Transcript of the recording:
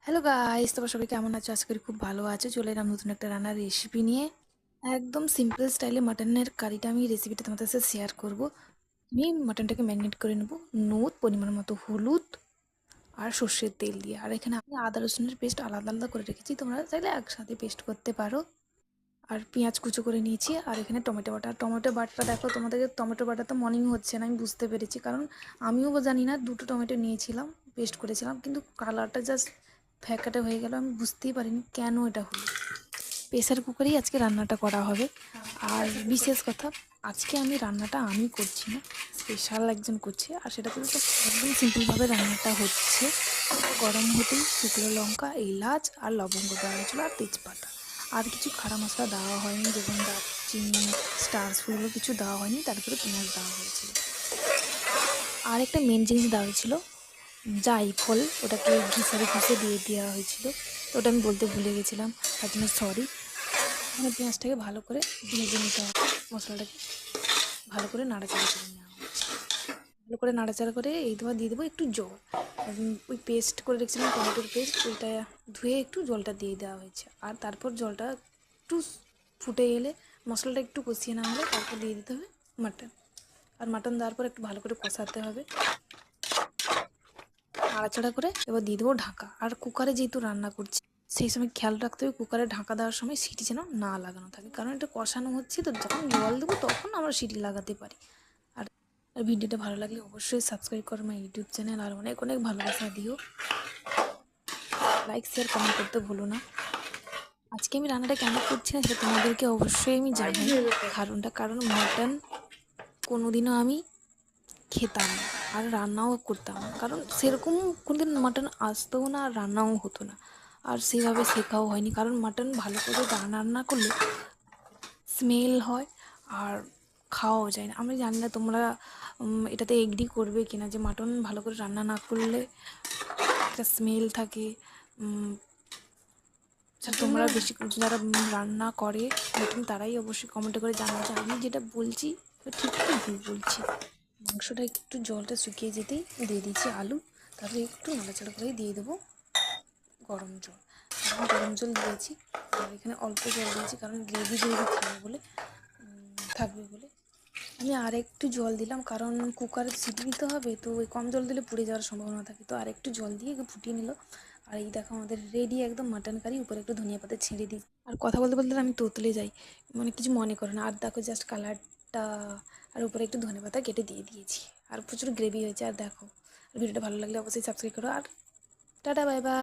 Hello guys, তোমরা সবাই কেমন আছো? আশা করি খুব ভালো আছো। চলে এলাম নতুন একটা রান্নার রেসিপি নিয়ে। একদম সিম্পল স্টাইলে মাটনের কারিটা আমি রেসিপিটা তোমাদের সাথে শেয়ার করব। আমি মাটনটাকে ম্যারিনেট করে নেব নুন, পরিমাণ মতো হলুদ আর সর্ষের তেল দিয়ে। আর এখানে আমি আদা রসুনের পেস্ট আলাদা আলাদা করে রেখেছি, তোমরা চাইলে একসাথে পেস্ট করতে পারো। আর পেঁয়াজ কুচো করে নিয়েছি। আর এখানে টমেটো বাটাটা দেখো, তোমাদেরকে টমেটো বাটা তো মনেই হচ্ছে না, আমি বুঝতে পেরেছি, কারণ আমিও জানি না। দুটো টমেটো নিয়েছিলাম, পেস্ট করেছিলাম, কিন্তু কালারটা জাস্ট ফ্যাকাটে হয়ে গেল। আমি বুঝতেই পারিনি কেন এটা হলো। প্রেসার কুকারেই আজকে রান্নাটা করা হবে। আর বিশেষ কথা, আজকে আমি রান্নাটা আমি করছি না, স্পেশাল একজন করছে। আর সেটাতে তো একদম সিম্পলভাবে রান্নাটা হচ্ছে। গরম হতেই শুকনো লঙ্কা, এলাচ আর লবঙ্গ দেওয়া হয়েছিল, আর তেজপাতা। আর কিছু খাড়া মশলা দেওয়া হয়নি, যেমন দারচিনি, স্টার ফুলগুলো কিছু দেওয়া হয়নি। তারপরে পেঁয়াজ দেওয়া হয়েছিল। আর একটা মেন জিনিস দেওয়া হয়েছিল জায়ফল, ওটাকে ঘিষে দিয়ে দেওয়া হয়েছিল। তো ওটা আমি বলতে ভুলে গেছিলাম, তার জন্য সরি। এখানে পেঁয়াজটাকে ভালো করে ভেজে নিতে হবে, মশলাটাকে ভালো করে নাড়াচাড়া করে নেওয়া হচ্ছে। ভালো করে নাড়াচাড়া করে এই তোমার দিয়ে দেবো একটু জল। ওই পেস্ট করে রেখেছিলাম টমেটোর পেস্ট, ওইটা ধুয়ে একটু জলটা দিয়ে দেওয়া হয়েছে। আর তারপর জলটা একটু ফুটে এলে, মশলাটা একটু কষিয়ে না হলে, তারপর দিয়ে দিতে হবে মাটন। আর মাটন দেওয়ার পর একটু ভালো করে কষাতে হবে, নাড়াচাড়া করে। এবার দিয়ে দেবো ঢাকা। আর কুকারে যেহেতু রান্না করছি, সেই সময় খেয়াল রাখতে হবে কুকারে ঢাকা দেওয়ার সময় সিটি যেন না লাগানো থাকে, কারণ এটা কষানো হচ্ছে, তো যখন জল দেবো তখন আমরা সিটি লাগাতে পারি। আর আর ভিডিওটা ভালো লাগলে অবশ্যই সাবস্ক্রাইব করো আমার ইউটিউব চ্যানেল, আর অনেক অনেক ভালোবাসা দিও। লাইক শেয়ার কমেন্ট করতে ভুলো না। আজকে আমি রান্নাটা কেন করছি না সেটা তোমাদেরকে অবশ্যই আমি জানাই কারণ মাটন কোনোদিনও আমি খেতাম না, আর রান্নাও করতাম না, কারণ সেরকম কোনোদিন মাটন আসতেও না, আর রান্নাও হতো না, আর সেভাবে শেখাও হয়নি। কারণ মাটন ভালো করে রান্না করলে স্মেল হয়, আর খাওয়াও যায় না। আমি জানি না তোমরা এটাতে এগ্রি করবে কিনা, যে মাটন ভালো করে রান্না না করলে একটা স্মেল থাকে। তোমরা বেশি যারা রান্না করে নতুন, তারাই অবশ্যই কমেন্ট করে জানাও যে আমি যেটা বলছি ঠিক কি ভুল বলছি। মাংসটা একটু জলটা শুকিয়ে যেতেই দিয়ে দিচ্ছি আলু, তারপরে একটু নাড়াচাড়া করে দিয়ে দেবো গরম জল। আমি গরম জল দিয়েছি, আর এখানে অল্প জল দিয়েছি, কারণ গ্রেভি খাবে বলে, থাকবে বলে। আমি আর একটু জল দিলাম, কারণ কুকারে সিটি দিতে হবে, তো ওই কম জল দিলে পুড়ে যাওয়ার সম্ভাবনা থাকে। তো আর একটু জল দিয়ে ফুটিয়ে নিল। আর এই দেখো আমাদের রেডি একদম মাটন কারি। উপরে একটু ধনিয়া পাতা ছিঁড়ে দিই। আর কথা বলতে বলতে আমি তোতলে যাই, মানে কিছু মনে করো না। আর দেখো জাস্ট কালারটা, আর উপরে একটু ধনিয়া পাতা কেটে দিয়ে দিয়েছি। আর প্রচুর গ্রেভি হয়েছে। আর দেখো, ভিডিওটা ভালো লাগলে অবশ্যই সাবস্ক্রাইব করো। আর টাটা, বাই বাই।